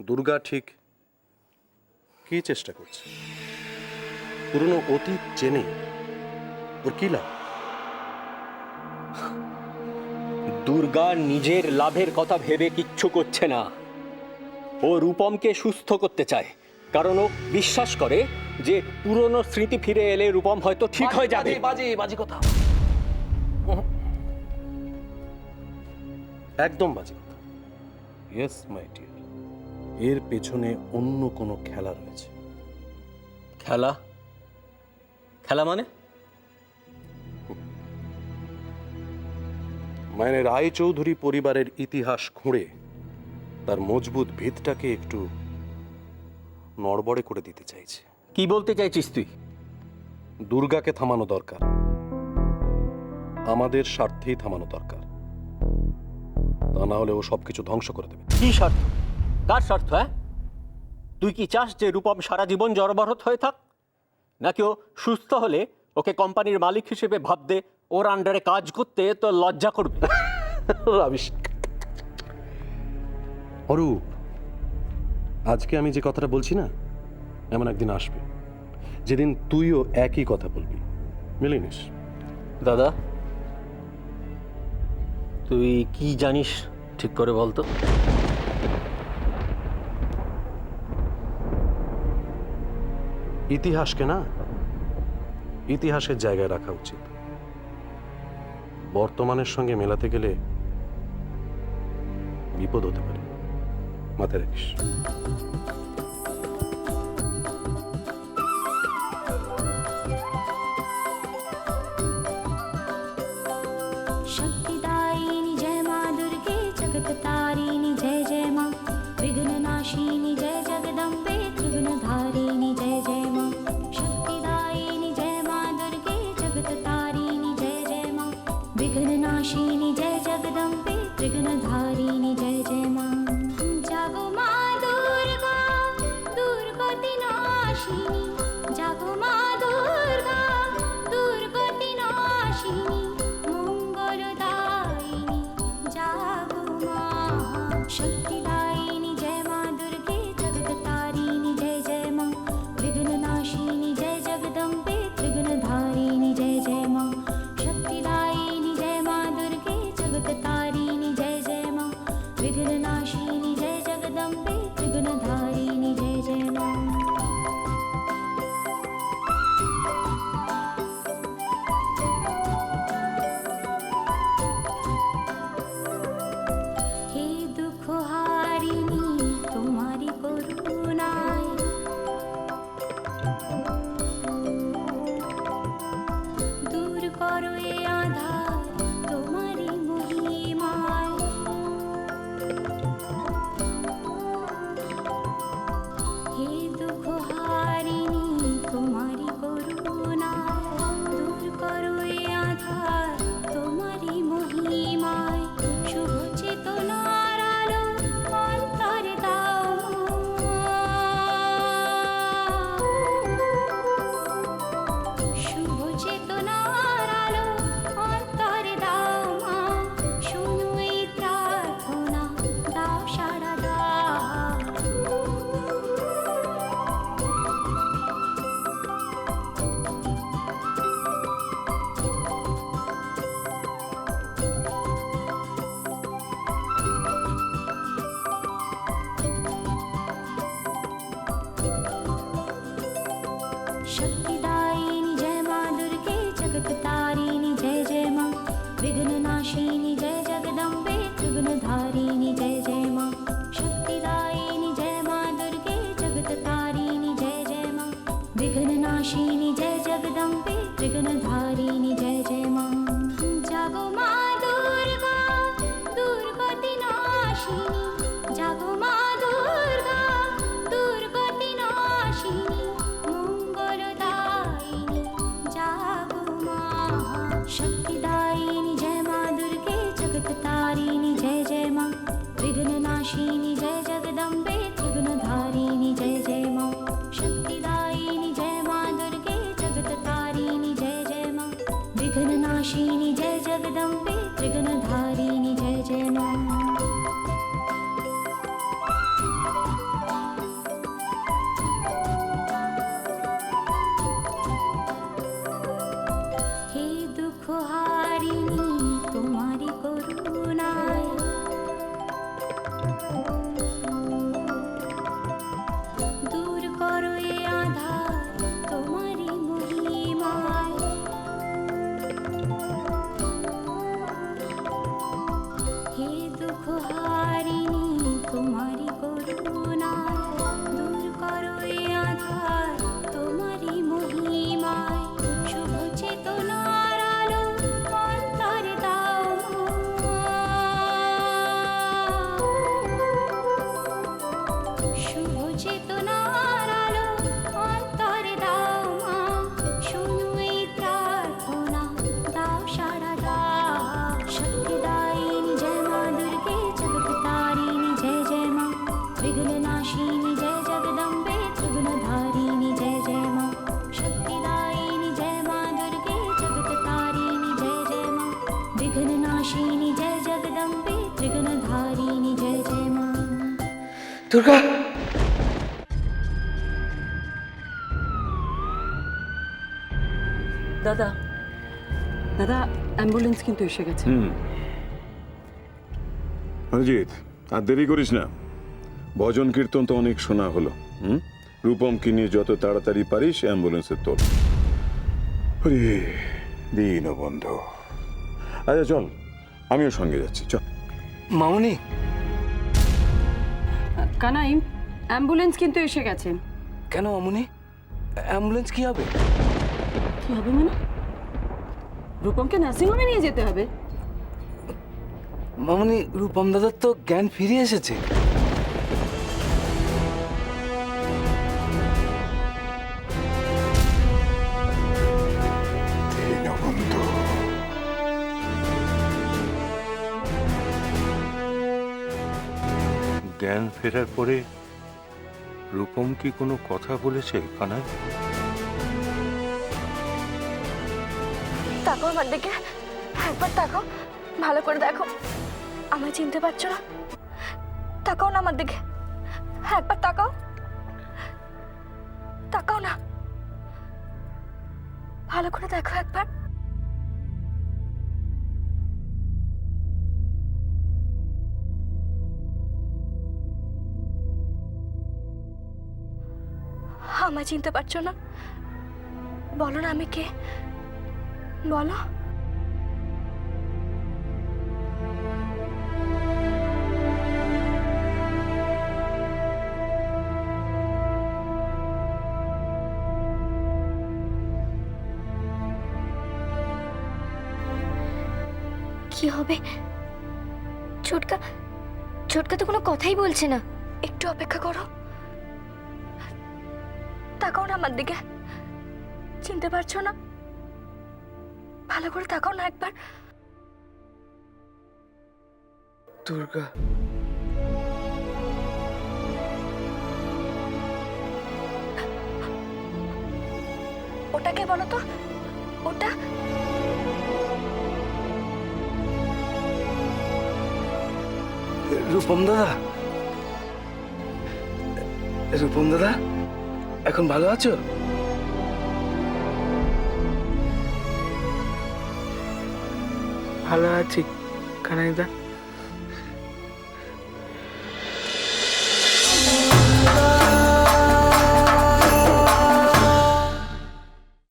দুর্গা ঠিক কি চেষ্টা করছে? পুরনো অতীত জেনে ওর কি লাভ? দুর্গা নিজের লাভের কথা ভেবে কিচ্ছু করছে না। ও রূপমকে সুস্থ করতে চায়, কারণ ও বিশ্বাস করে যে পুরনো স্মৃতি ফিরে এলে রূপম হয়তো ঠিক হয়ে যাবে। বাজে কথা। একদম বাজে কথা। ইয়েস মাই ডিয়ার, এর পেছনে অন্য কোনো খেলা রয়েছে। খেলা? খেলা মানে? মানে রায়চৌধুরী পরিবারের ইতিহাস খুঁড়ে তার মজবুত ভিতটাকে একটু নড়বড়ে করে দিতে চাইছে। কি বলতে চাইছিস তুই? দুর্গাকে থামানো দরকার, আমাদের স্বার্থেই থামানো দরকার, তা না হলে ও সবকিছু ধ্বংস করে দেবে। কি স্বার্থ? কার স্বার্থ? হ্যাঁ, তুই কি চাস যে রূপম সারা জীবন জড়বরত হয়ে থাক, নাকি ও সুস্থ হলে ওকে কোম্পানির মালিক হিসেবে ভাবতে, ওর আন্ডারে কাজ করতে তো লজ্জা করবে? অরূপ, আজকে আমি যে কথাটা বলছি না, এমন একদিন আসবে যেদিন তুইও একই কথা বলবি, মিলে নিস। দাদা, তুই কি জানিস ঠিক করে বলতো? ইতিহাসকে না ইতিহাসের জায়গায় রাখা উচিত। বর্তমানের সঙ্গে মেলাতে গেলে বিপদ হতে পারে, মাথায় রাখিস। शक्तिदायिनी जय माँ दुर्गे, जगत तारिणी जय जय माँ, विघ्न नाशिनी जय जगदम्बे, त्रिगुण धारिणी जय जय माँ। शक्तिदायिनी जय माँ दुर्गे, जगत तारिणी जय जय माँ, विघ्न नाशिनी जय जगदम्बे, त्रिगुण धारिणी जय जय माँ। जागो माँ दुर्गा, दुर्गति नाशिनी, जागो माँ दुर्गा, दुर्गति नाशिनी, मंगलदायिनी जागो माँ। शक्तिदायिनी जय माँ दुर्गे, जगत तारिणी जय जय माँ, विघ्न नाशिनी जय जगदम्बे, त्रिगुण धारिणी जय जय माँ। शक्तिदायिनी जय माँ दुर्गे, जगत तारिणी जय जय माँ, विघ्न नाशिनी जय जगदम्बे, त्रिगुण धारिणी जय जय माँ। हे दुख हारिणी तुम्हारी करुणाय, दूर करो ये आधार तुम्हारी महिमाय। हे दुख हारिणी तुम्हारी करुणाय, दूर करो ये आधार तुम्हारी महिमाय। शुभ চেতনার আলো অন্তরে দাও মা। শুভ চেতনার আলো অন্তরে দাও মা, শুনো এই প্রার্থনা, দাও সাড়া দাও। शक्तिदायिनी जय माँ दुर्गे, जगत तारिणी जय जय माँ, विघ्न नाशिनी जय जगदम्बे, त्रिगुण धारिणी जय जय माँ। शक्तिदायिनी जय माँ दुर्गे, जगत तारिणी जय जय माँ, विघ्न नाशिनी जय जगदम्बे, त्रिगुण धारिणी जय जय माँ। जागो माँ दुर्गा, दुर्गति नाशिनी, जागो माँ दुर्गा, दुर्गति नाशिनी, मंगलदायिनी जागो माँ। शक्तिदायिनी जय माँ दुर्गे, जगत तारिणी जय जय माँ, विघ्न नाशिनी जय जगदम्बे, त्रिगुण धारिणी जय जय माँ। शक्तिदायिनी जय माँ दुर्गे, जगत तारिणी जय जय माँ, विघ्न চেতনার আলো অন্তরে দাও মা, শোনো এই প্রার্থনা, দাও সাড়া দাও। শক্তিদায়িনী জয় মা দুর্গে, জগৎতারিণী জয় জয় মা, বিঘ্ননাশিনী জয় জগদম্বে, ত্রিগুণধারিণী জয় জয় মা। শক্তিদায়িনী জয় মা দুর্গে, জগৎতারিণী জয় জয় মা, বিঘ্ননাশিনী জয় জগদম্বে, ত্রিগুণধারিণী জয় জয় মা। দুর্গা, দাদা দাদা অ্যাম্বুলেন্স কিন্তু এসে গেছে। অজিত, আর দেরি করিস না। ভজন কীর্তন তো অনেক শোনা হলো। রূপমকে নিয়ে যত তাড়াতাড়ি পারিস অ্যাম্বুলেন্সে তোল। হরে দীনবন্ধু। আচ্ছা চল, আমিও সঙ্গে যাচ্ছি, চল। মামনি, কানাই, অ্যাম্বুলেন্স কিন্তু এসে গেছে। কেন মামনি? অ্যাম্বুলেন্স কি হবে? কি হবে মানে? রূপমকে নার্সিংহোমে নিয়ে যেতে হবে। মামনি, রূপম দাদার তো জ্ঞান ফিরে এসেছে। দীনবন্ধু, জ্ঞান ফেরার পরে রূপম কি কোনো কথা বলেছে কানাই? তাকাও আমার দিকে, একবার তাকাও, ভালো করে দেখো, আমায় চিনতে পারছো না? তাকাও না আমার দিকে, একবার তাকাও, তাকাও না, ভালো করে দেখো একবার। আমায় চিনতে পারছো না? বলো না আমি কে, বলো। কি হবে? ছোটকা, ছোটকা তো কোনো কথাই বলছে না। একটু অপেক্ষা করো, তাকাও না আমার দিকে, চিনতে পারছো না? ভালো করে তাকাও না একবার। দুর্গা, ওটাকে বলো তো, ওটা রূপম দাদা, রূপম দাদা, এখন ভালো আছো? ভালো আছি কানাইদা।